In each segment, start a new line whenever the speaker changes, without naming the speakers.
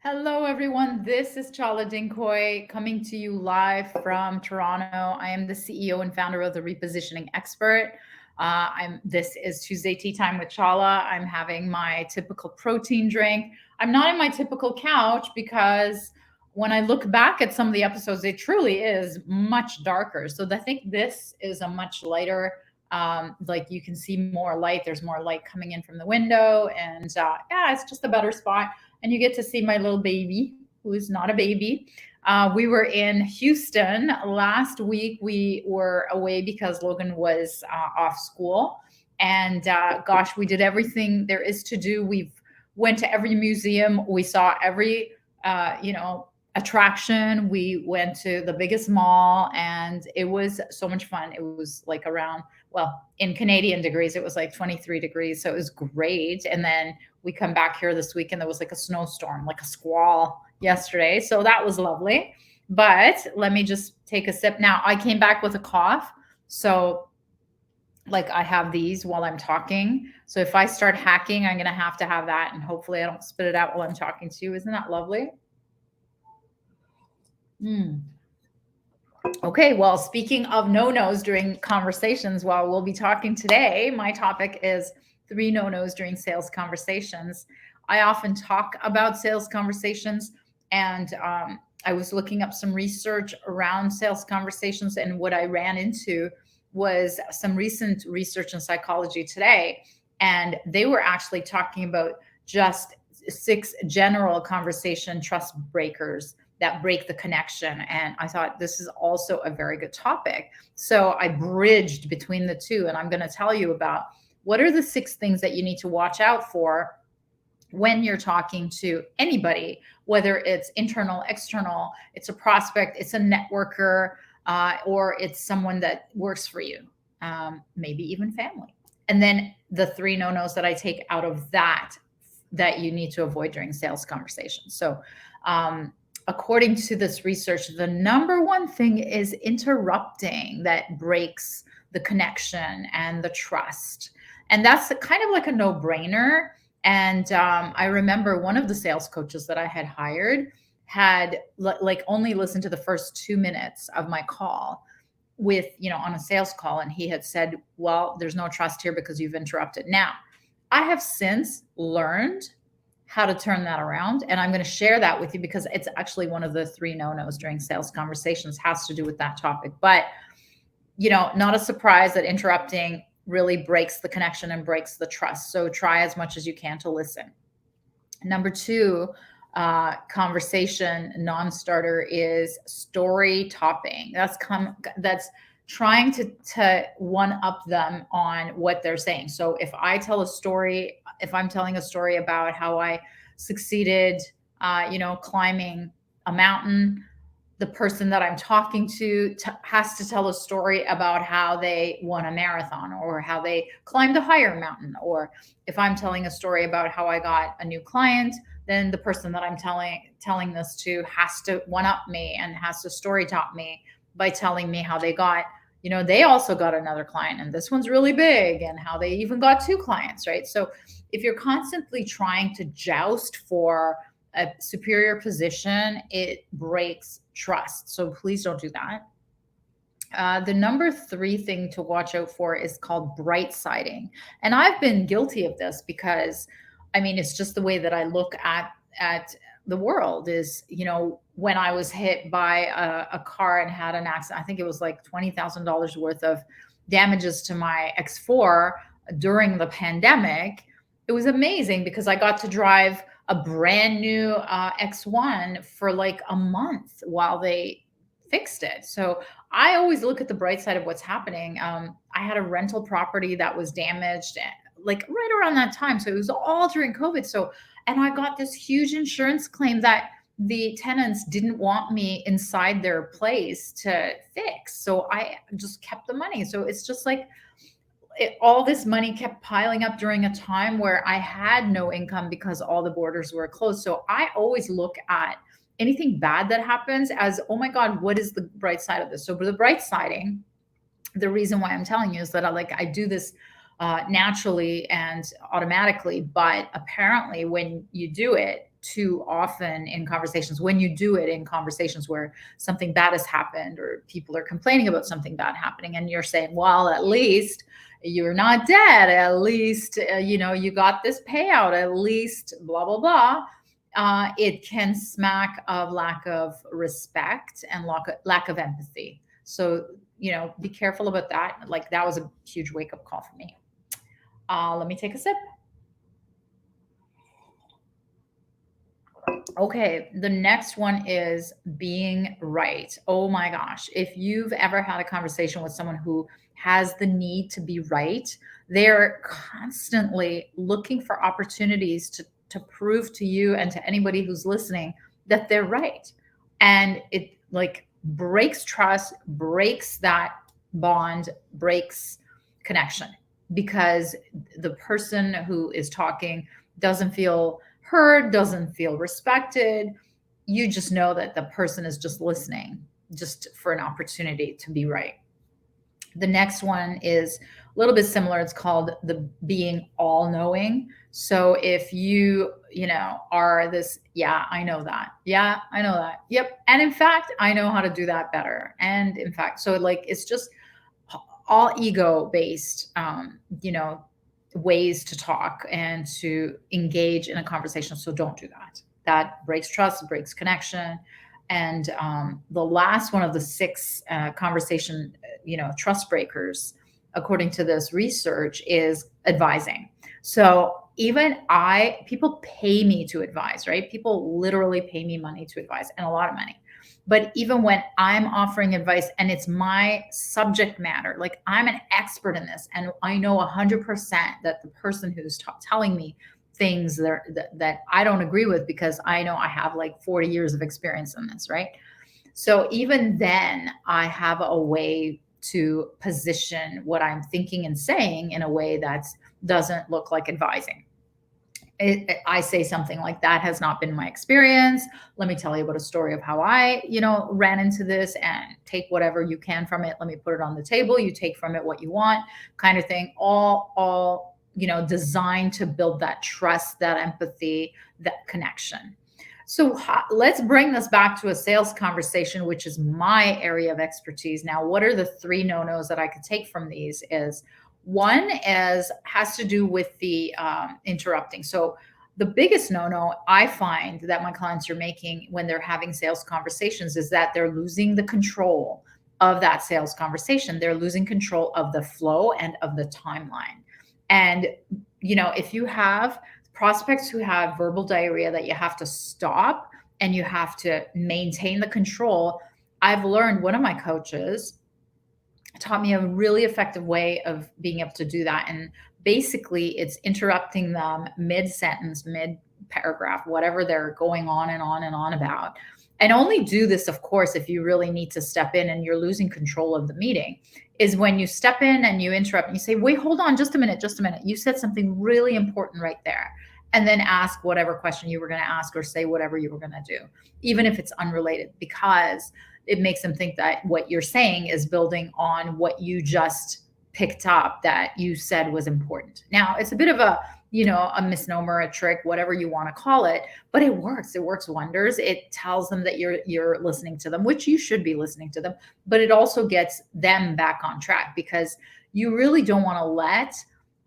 Hello, everyone. This is Chala coming to you live from Toronto. I am the CEO and founder of the Repositioning Expert. This is Tuesday Tea Time with Chala. I'm having my typical protein drink. I'm not in my typical couch because when I look back at some of the episodes, it truly is much darker. So I think this is a much lighter. Like you can see more light. There's more light coming in from the window, and yeah, it's just a better spot and you get to see my little baby, who is not a baby. We were in Houston last week. We were away because Logan was off school, and gosh, we did everything there is to do. We've went to every museum. We saw every attraction. We went to the biggest mall, and it was so much fun. It was like around, well, in Canadian degrees, it was like 23 degrees. So it was great. And then we come back here this week and there was like a snowstorm, like a squall yesterday. So that was lovely. But let me just take a sip. Now, I came back with a cough. So like I have these while I'm talking. So if I start hacking, I'm going to have that. And hopefully I don't spit it out while I'm talking to you. Isn't that lovely? Okay, well, speaking of no-nos during conversations, while we'll be talking today, my topic is 3 no-nos during sales conversations. I often talk about sales conversations, and I was looking up some research around sales conversations, and what I ran into was some recent research in Psychology Today, and they were actually talking about just 6 general conversation trust breakers that break the connection. And I thought this is also a very good topic. So I bridged between the two, and I'm going to tell you about what are the 6 things that you need to watch out for when you're talking to anybody, whether it's internal, external, it's a prospect, it's a networker, or it's someone that works for you, maybe even family. And then the 3 no-nos that I take out of that you need to avoid during sales conversations. So, according to this research, the number one thing is interrupting that breaks the connection and the trust. And that's kind of like a no-brainer. And I remember one of the sales coaches that I had hired had like only listened to the first 2 minutes of my call with, on a sales call. And he had said, well, there's no trust here because you've interrupted. Now, I have since learned how to turn that around. And I'm going to share that with you because it's actually one of the 3 no-nos during sales conversations, has to do with that topic. But, not a surprise that interrupting really breaks the connection and breaks the trust. So try as much as you can to listen. Number 2, conversation non-starter is story topping. That's trying to one up them on what they're saying. So if I'm telling a story about how I succeeded, climbing a mountain, the person that I'm talking to has to tell a story about how they won a marathon or how they climbed a higher mountain. Or if I'm telling a story about how I got a new client, then the person that I'm telling this to has to one up me and has to story top me by telling me how they also got another client, and this one's really big, and how they even got 2 clients, right? So if you're constantly trying to joust for a superior position, it breaks trust. So please don't do that. The number 3 thing to watch out for is called bright siding. And I've been guilty of this because, it's just the way that I look at the world is, when I was hit by a car and had an accident, I think it was like $20,000 worth of damages to my X4 during the pandemic. It was amazing because I got to drive a brand new X1 for like a month while they fixed it. So I always look at the bright side of what's happening. I had a rental property that was damaged like right around that time. So it was all during COVID. And I got this huge insurance claim that the tenants didn't want me inside their place to fix. So I just kept the money. So it's just like all this money kept piling up during a time where I had no income because all the borders were closed. So I always look at anything bad that happens as, oh my God, what is the bright side of this? So for the bright siding, the reason why I'm telling you is that I do this naturally and automatically, but apparently when you do it too often in conversations, when you do it in conversations where something bad has happened or people are complaining about something bad happening, and you're saying, well, at least you're not dead, at least you got this payout, at least blah blah blah. It can smack of lack of respect and lack of empathy. So be careful about that. Like, that was a huge wake up call for me. Let me take a sip. Okay, the next one is being right. Oh my gosh. If you've ever had a conversation with someone who has the need to be right, they're constantly looking for opportunities to prove to you and to anybody who's listening that they're right. And it like breaks trust, breaks that bond, breaks connection, because the person who is talking doesn't feel heard, doesn't feel respected. You just know that the person is just listening just for an opportunity to be right. The next one is a little bit similar. It's called the being all knowing. So if are this, yeah, I know that. Yeah, I know that. Yep. And in fact, I know how to do that better. And in fact, so like it's just all ego based, ways to talk and to engage in a conversation. So don't do that. That breaks trust, breaks connection. And the last one of the six conversation, trust breakers, according to this research, is advising. So even people pay me to advise, right? People literally pay me money to advise, and a lot of money. But even when I'm offering advice and it's my subject matter, like I'm an expert in this, and I know 100% that the person who's telling me things that I don't agree with, because I know I have like 40 years of experience in this, right? So even then, I have a way to position what I'm thinking and saying in a way that doesn't look like advising. I say something like, that has not been my experience. Let me tell you about a story of how I, ran into this, and take whatever you can from it. Let me put it on the table. You take from it what you want, kind of thing. All designed to build that trust, that empathy, that connection. So let's bring this back to a sales conversation, which is my area of expertise. Now, what are the 3 no-nos that I could take from these? Is one has to do with the interrupting. So the biggest no-no I find that my clients are making when they're having sales conversations is that they're losing the control of that sales conversation. They're losing control of the flow and of the timeline. And, if you have prospects who have verbal diarrhea that you have to stop and you have to maintain the control, I've learned, one of my coaches taught me a really effective way of being able to do that. And basically, it's interrupting them mid-sentence, mid-paragraph, whatever they're going on and on and on about. And only do this, of course, if you really need to step in and you're losing control of the meeting, is when you step in and you interrupt and you say, wait, hold on, just a minute. You said something really important right there. And then ask whatever question you were going to ask, or say whatever you were going to do, even if it's unrelated, because it makes them think that what you're saying is building on what you just picked up that you said was important. Now, it's a bit of a misnomer, a trick, whatever you want to call it, but it works. It works wonders. It tells them that you're listening to them, which you should be listening to them, but it also gets them back on track, because you really don't want to let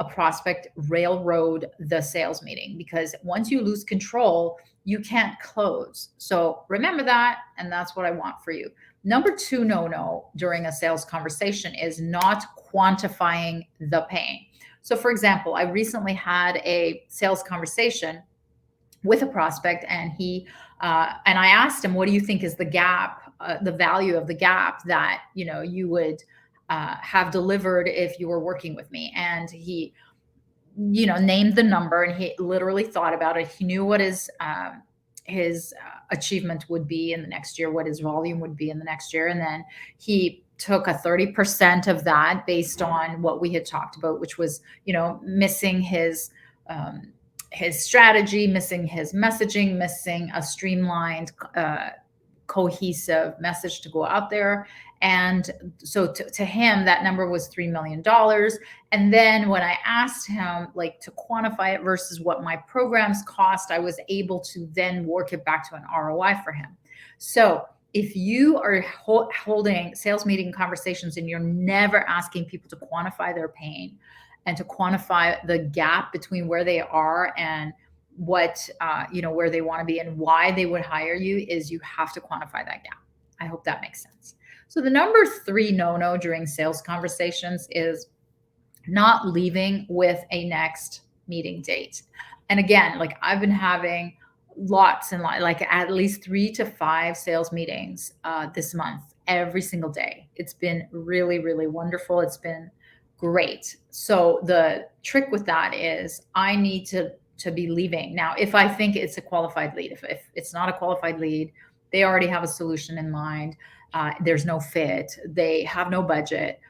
a prospect railroad the sales meeting, because once you lose control, you can't close. So remember that, and that's what I want for you. Number 2 no-no during a sales conversation is not quantifying the pain. So for example, I recently had a sales conversation with a prospect, and and I asked him, what do you think is the gap, the value of the gap that, you would have delivered if you were working with me? And he, named the number, and he literally thought about it. He knew what his achievement would be in the next year, what his volume would be in the next year. And then he took a 30% of that based on what we had talked about, which was, missing his strategy, missing his messaging, missing a streamlined, cohesive message to go out there. And so to him, that number was $3 million. And then when I asked him like to quantify it versus what my programs cost, I was able to then work it back to an ROI for him. So if you are holding sales meeting conversations and you're never asking people to quantify their pain and to quantify the gap between where they are and what where they want to be and why they would hire you, is you have to quantify that gap. I hope that makes sense. So the number 3 no during sales conversations is not leaving with a next meeting date. And again, like I've been having lots and like at least 3 to 5 sales meetings this month, every single day. It's been really, really wonderful. It's been great. So the trick with that is I need to be leaving. Now, if I think it's a qualified lead, if it's not a qualified lead, they already have a solution in mind. There's no fit. They have no budget.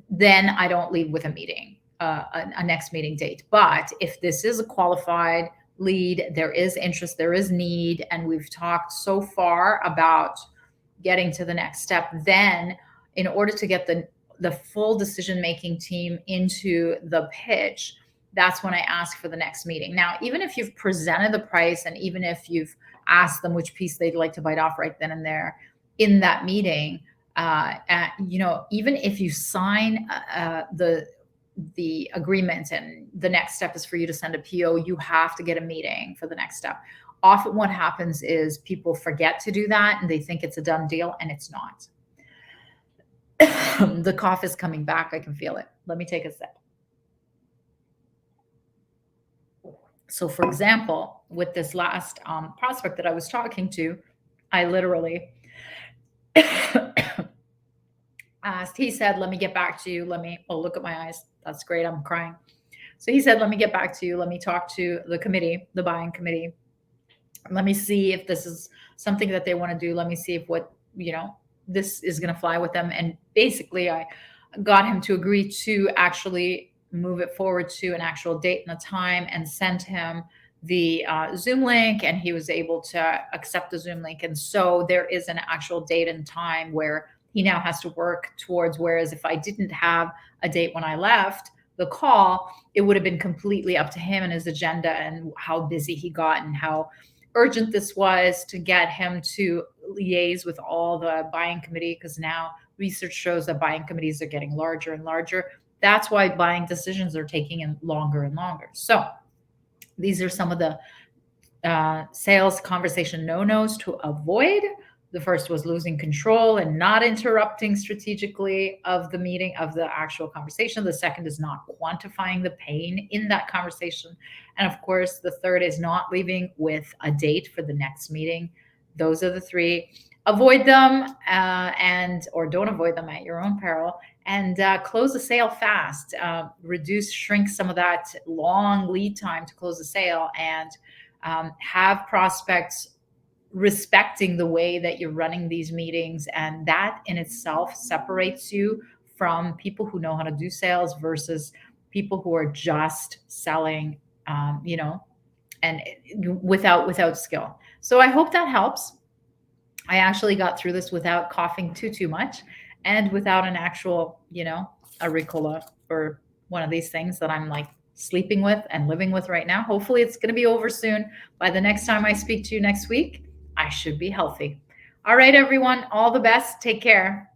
Then I don't leave with a meeting, a next meeting date. But if this is a qualified lead, there is interest, there is need, and we've talked so far about getting to the next step, then in order to get the full decision-making team into the pitch, that's when I ask for the next meeting. Now, even if you've presented the price and even if you've asked them which piece they'd like to bite off right then and there in that meeting, even if you sign the agreement and the next step is for you to send a PO, you have to get a meeting for the next step. Often what happens is people forget to do that and they think it's a done deal, and it's not. The cough is coming back. I can feel it. Let me take a sip. So for example, with this last prospect that I was talking to, I literally asked, he said, let me get back to you. Oh, look at my eyes. That's great. I'm crying. So he said, let me get back to you. Let me talk to the committee, the buying committee. Let me see if this is something that they want to do. Let me see if this is going to fly with them. And basically I got him to agree to actually move it forward to an actual date and a time, and sent him the Zoom link, and he was able to accept the Zoom link. And so there is an actual date and time where he now has to work towards, whereas if I didn't have a date when I left the call, it would have been completely up to him and his agenda and how busy he got and how urgent this was to get him to liaise with all the buying committee, because now research shows that buying committees are getting larger and larger. That's why buying decisions are taking longer and longer. So these are some of the sales conversation no-nos to avoid. The first was losing control and not interrupting strategically of the meeting, of the actual conversation. The second is not quantifying the pain in that conversation. And of course, the third is not leaving with a date for the next meeting. Those are the 3. Avoid them or don't avoid them at your own peril, and close the sale fast. Shrink some of that long lead time to close the sale, and have prospects respecting the way that you're running these meetings. And that in itself separates you from people who know how to do sales versus people who are just selling, and without skill. So I hope that helps. I actually got through this without coughing too much, and without an actual, a Ricola or one of these things that I'm like sleeping with and living with right now. Hopefully it's going to be over soon. By the next time I speak to you next week, I should be healthy. All right, everyone, all the best. Take care.